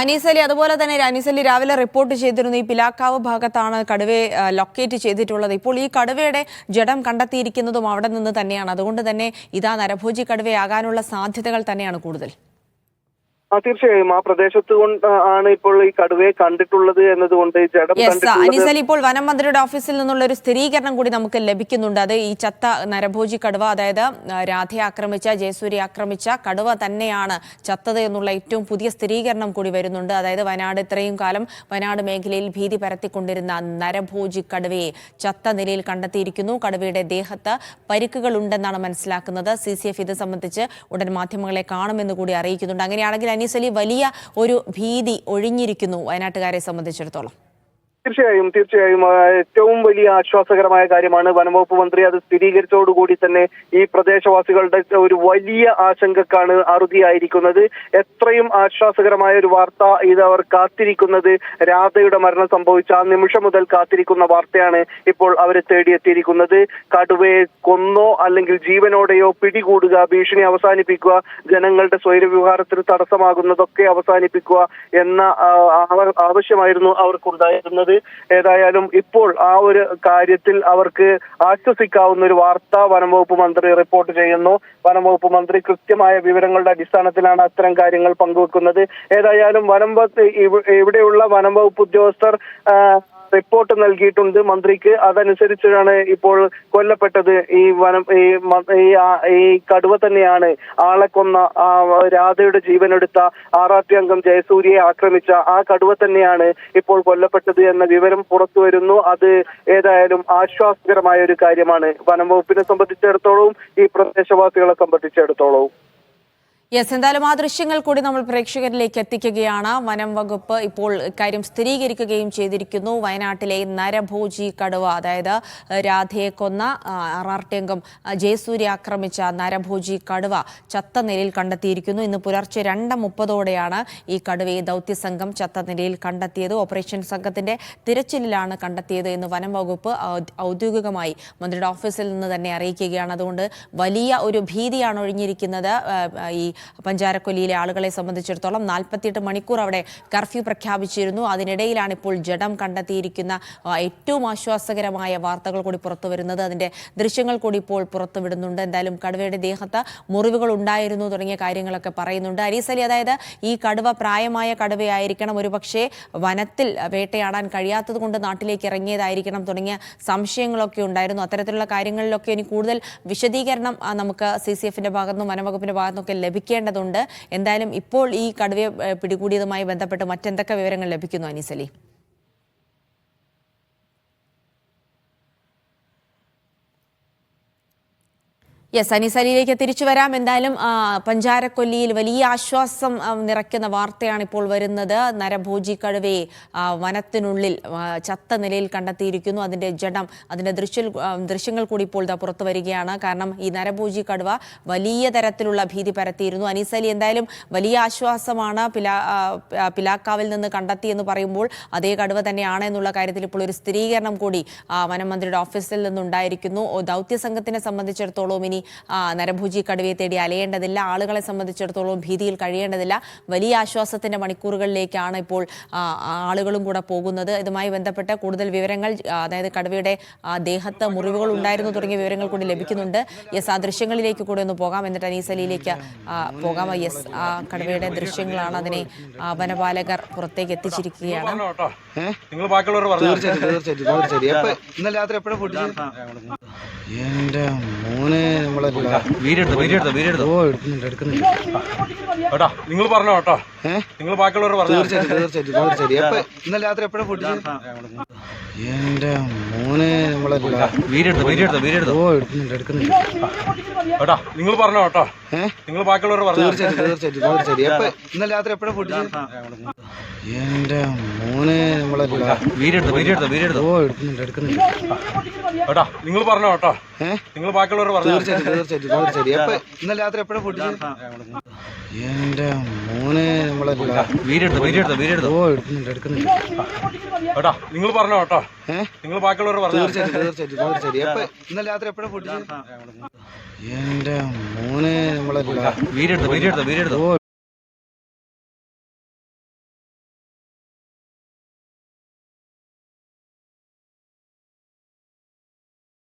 അനീസ് അലി, അതുപോലെ തന്നെ അനീസ് അലി രാവിലെ റിപ്പോർട്ട് ചെയ്തിരുന്നു ഈ പിലാക്കാവ് ഭാഗത്താണ് കടുവയെ ലൊക്കേറ്റ് ചെയ്തിട്ടുള്ളത്. ഇപ്പോൾ ഈ കടുവയുടെ ജഡം കണ്ടെത്തിയിരിക്കുന്നതും അവിടെ നിന്ന് തന്നെയാണ്. അതുകൊണ്ട് തന്നെ ഇതാ നരഭോജി കടുവയാകാനുള്ള സാധ്യതകൾ തന്നെയാണ് കൂടുതൽ. തീർച്ചയായും ആ പ്രദേശത്ത് ആണ് ഇപ്പോൾ ഈ കടുവയെ കണ്ടിട്ടുള്ളത് എന്നതുകൊണ്ട് അനീസ് അലി, ഇപ്പോൾ വനം മന്ത്രിയുടെ ഓഫീസിൽ നിന്നുള്ള ഒരു സ്ഥിരീകരണം കൂടി നമുക്ക് ലഭിക്കുന്നുണ്ട്. അത് ഈ ചത്ത നരഭോജി കടുവ, അതായത് രാധയെ ആക്രമിച്ച, ജയസൂര്യ ആക്രമിച്ച കടുവ തന്നെയാണ് ചത്തത് എന്നുള്ള ഏറ്റവും പുതിയ സ്ഥിരീകരണം കൂടി വരുന്നുണ്ട്. അതായത് വയനാട് ഇത്രയും കാലം വയനാട് മേഖലയിൽ ഭീതി പരത്തിക്കൊണ്ടിരുന്ന നരഭോജി കടുവയെ ചത്ത നിലയിൽ കണ്ടെത്തിയിരിക്കുന്നു. കടുവയുടെ ദേഹത്ത് പരിക്കുകൾ ഉണ്ടെന്നാണ് മനസ്സിലാക്കുന്നത്. CCF ഇത് സംബന്ധിച്ച് ഉടൻ മാധ്യമങ്ങളെ കാണുമെന്ന് കൂടി അറിയിക്കുന്നുണ്ട്. അങ്ങനെയാണെങ്കിൽ അനീസ് അലി, വലിയ ഒരു ഭീതി ഒഴിഞ്ഞിരിക്കുന്നു വയനാട്ടുകാരെ സംബന്ധിച്ചിടത്തോളം. തീർച്ചയായും ഏറ്റവും വലിയ ആശ്വാസകരമായ കാര്യമാണ്. വനംവകുപ്പ് മന്ത്രി അത് സ്ഥിരീകരിച്ചതോടുകൂടി തന്നെ ഈ പ്രദേശവാസികളുടെ ഒരു വലിയ ആശങ്കക്കാണ് അറുതിയായിരിക്കുന്നത്. എത്രയും ആശ്വാസകരമായ ഒരു വാർത്ത ഇത് അവർ കാത്തിരിക്കുന്നത്, രാധയുടെ മരണം സംഭവിച്ച ആ നിമിഷം മുതൽ കാത്തിരിക്കുന്ന വാർത്തയാണ് ഇപ്പോൾ അവരെ തേടിയെത്തിയിരിക്കുന്നത്. കടുവയെ കൊന്നോ അല്ലെങ്കിൽ ജീവനോടെയോ പിടികൂടുക, ഭീഷണി അവസാനിപ്പിക്കുക, ജനങ്ങളുടെ സ്വൈരവ്യവഹാരത്തിന് തടസ്സമാകുന്നതൊക്കെ അവസാനിപ്പിക്കുക എന്ന ആവശ്യമായിരുന്നു അവർക്കുണ്ടായിരുന്നത്. ഏതായാലും ഇപ്പോൾ ആ ഒരു കാര്യത്തിൽ അവർക്ക് ആശ്വസിക്കാവുന്ന ഒരു വാർത്ത വനംവകുപ്പ് മന്ത്രി റിപ്പോർട്ട് ചെയ്യുന്നു. വനംവകുപ്പ് മന്ത്രി കൃത്യമായ വിവരങ്ങളുടെ അടിസ്ഥാനത്തിലാണ് അത്തരം കാര്യങ്ങൾ പങ്കുവെക്കുന്നത്. ഏതായാലും ഇവിടെയുള്ള വനംവകുപ്പ് ഉദ്യോഗസ്ഥർ റിപ്പോർട്ട് നൽകിയിട്ടുണ്ട് മന്ത്രിക്ക്. അതനുസരിച്ചാണ് ഇപ്പോൾ കൊല്ലപ്പെട്ടത്. ഈ കടുവ തന്നെയാണ് ആളെ കൊന്ന, രാധയുടെ ജീവനെടുത്ത, RRT അംഗം ജയസൂര്യയെ ആക്രമിച്ച ആ കടുവ തന്നെയാണ് ഇപ്പോൾ കൊല്ലപ്പെട്ടത് എന്ന വിവരം പുറത്തു വരുന്നു. അത് ഏതായാലും ആശ്വാസകരമായ ഒരു കാര്യമാണ് വനം വകുപ്പിനെ സംബന്ധിച്ചിടത്തോളവും ഈ പ്രദേശവാസികളെ സംബന്ധിച്ചിടത്തോളവും. എന്തായാലും ആ ദൃശ്യങ്ങൾ കൂടി നമ്മൾ പ്രേക്ഷകരിലേക്ക് എത്തിക്കുകയാണ്. വനം വകുപ്പ് ഇപ്പോൾ ഇക്കാര്യം സ്ഥിരീകരിക്കുകയും ചെയ്തിരിക്കുന്നു. വയനാട്ടിലെ നരഭോജി കടുവ, അതായത് രാധയെ കൊന്ന, RRT അംഗം ജയസൂര്യ ആക്രമിച്ച നരഭോജി കടുവ ചത്ത നിലയിൽ കണ്ടെത്തിയിരിക്കുന്നു. ഇന്ന് പുലർച്ചെ 2:30 ഈ കടുവയെ ദൗത്യസംഘം ചത്ത നിലയിൽ കണ്ടെത്തിയത്. ഓപ്പറേഷൻ സംഘത്തിന്റെ തിരച്ചിലിലാണ് കണ്ടെത്തിയത് എന്ന് വനം വകുപ്പ് ഔദ്യോഗികമായി മന്ത്രിയുടെ ഓഫീസിൽ നിന്ന് തന്നെ അറിയിക്കുകയാണ്. അതുകൊണ്ട് വലിയ ഒരു ഭീതിയാണ് ഒഴിഞ്ഞിരിക്കുന്നത്. ഈ പഞ്ചാരക്കൊല്ലിയിലെ ആളുകളെ സംബന്ധിച്ചിടത്തോളം 48 മണിക്കൂർ അവിടെ കർഫ്യൂ പ്രഖ്യാപിച്ചിരുന്നു. അതിനിടയിലാണ് ഇപ്പോൾ ജഡം കണ്ടെത്തിയിരിക്കുന്ന ഏറ്റവും ആശ്വാസകരമായ വാർത്തകൾ കൂടി പുറത്തു വരുന്നത്. അതിന്റെ ദൃശ്യങ്ങൾ കൂടി ഇപ്പോൾ പുറത്തുവിടുന്നുണ്ട്. എന്തായാലും കടുവയുടെ ദേഹത്ത് മുറിവുകൾ ഉണ്ടായിരുന്നു തുടങ്ങിയ കാര്യങ്ങളൊക്കെ പറയുന്നുണ്ട്. അനീസ് അലി, അതായത് ഈ കടുവ പ്രായമായ കടുവയായിരിക്കണം, ഒരുപക്ഷെ വനത്തിൽ വേട്ടയാടാൻ കഴിയാത്തത് കൊണ്ട് നാട്ടിലേക്ക് ഇറങ്ങിയതായിരിക്കണം തുടങ്ങിയ സംശയങ്ങളൊക്കെ ഉണ്ടായിരുന്നു. അത്തരത്തിലുള്ള കാര്യങ്ങളിലൊക്കെ ഇനി കൂടുതൽ വിശദീകരണം നമുക്ക് CCFന്റെ ഭാഗത്തുനിന്നും വനംവകുപ്പിന്റെ ഭാഗത്തുനിന്നൊക്കെ ലഭിക്കേണ്ടതുണ്ട്. എന്തായാലും ഇപ്പോൾ ഈ കടുവയെ പിടികൂടിയതുമായി ബന്ധപ്പെട്ട് മറ്റെന്തൊക്കെ വിവരങ്ങൾ ലഭിക്കുന്നു അനീസ് അലി? അനീസ് അലിയിലേക്ക് തിരിച്ചു വരാം. എന്തായാലും പഞ്ചാരക്കൊല്ലിയിൽ വലിയ ആശ്വാസം നിറയ്ക്കുന്ന വാർത്തയാണ് ഇപ്പോൾ വരുന്നത്. നരഭോജി കടുവയെ വനത്തിനുള്ളിൽ ചത്ത നിലയിൽ കണ്ടെത്തിയിരിക്കുന്നു. അതിന്റെ ജഡം, അതിന്റെ ദൃശ്യങ്ങൾ കൂടി ഇപ്പോൾ പുറത്തു വരികയാണ്. കാരണം ഈ നരഭോജി കടുവ വലിയ തരത്തിലുള്ള ഭീതി പരത്തിയിരുന്നു. അനീസ് അലി, എന്തായാലും വലിയ ആശ്വാസമാണ്. പിലാക്കാവിൽ നിന്ന് കണ്ടെത്തിയെന്ന് പറയുമ്പോൾ അതേ കടുവ തന്നെയാണ് എന്നുള്ള കാര്യത്തിൽ ഇപ്പോൾ ഒരു സ്ഥിരീകരണം കൂടി വനം മന്ത്രിയുടെ ഓഫീസിൽ നിന്നുണ്ടായിരിക്കുന്നു. ദൗത്യസംഘത്തിനെ സംബന്ധിച്ചിടത്തോളം ഇനി നരഭോജി കടുവയെ തേടി അലയേണ്ടതില്ല. ആളുകളെ സംബന്ധിച്ചിടത്തോളം ഭീതിയിൽ കഴിയേണ്ടതില്ല. വലിയ ആശ്വാസത്തിന്റെ മണിക്കൂറുകളിലേക്കാണ് ഇപ്പോൾ ആളുകളും കൂടെ പോകുന്നത്. ഇതുമായി ബന്ധപ്പെട്ട കൂടുതൽ വിവരങ്ങൾ, അതായത് കടുവയുടെ ദേഹത്ത് മുറിവുകൾ ഉണ്ടായിരുന്നു തുടങ്ങിയ വിവരങ്ങൾ കൂടി ലഭിക്കുന്നുണ്ട്. ആ ദൃശ്യങ്ങളിലേക്ക് കൂടെ ഒന്ന് പോകാം. എന്നിട്ട് അനീസ് അലിയിലേക്ക് പോകാം. ആ കടുവയുടെ ദൃശ്യങ്ങളാണ്. അതിനെ വനപാലകർ പുറത്തേക്ക് എത്തിച്ചിരിക്കുകയാണ്. നിങ്ങൾ പറഞ്ഞോ കേട്ടോ, നിങ്ങൾ ബാക്കിയുള്ളവർ പറഞ്ഞു. തീർച്ചയായിട്ടും ഇന്നലെ രാത്രി എപ്പോഴും ഫുഡ് എന്റെ മോനെ നമ്മളെ കേട്ടോ, നിങ്ങൾ പറഞ്ഞോ കേട്ടോ, നിങ്ങൾ ബാക്കിയുള്ളവർ പറഞ്ഞു. തീർച്ചയായിട്ടും ഇന്നലെ രാത്രി എപ്പോഴും ഫുഡ് എന്റെ മോനെ നമ്മളെ കേട്ടോ, നിങ്ങൾ പറഞ്ഞോ കേട്ടോ, നിങ്ങൾ ബാക്കിയുള്ളവർ പറഞ്ഞു. തീർച്ചയായിട്ടും ഇന്നലെ രാത്രി എപ്പോഴും ഫുഡ് എന്റെ മോനെ നമ്മളെ കേട്ടോ, നിങ്ങൾ പറഞ്ഞോ കേട്ടോ, നിങ്ങൾ ബാക്കിയുള്ളവർ പറഞ്ഞു. തീർച്ചയായിട്ടും ഇന്നലെ രാത്രി എപ്പോഴും ഫുഡ് എന്റെ മോനെ നമ്മളെ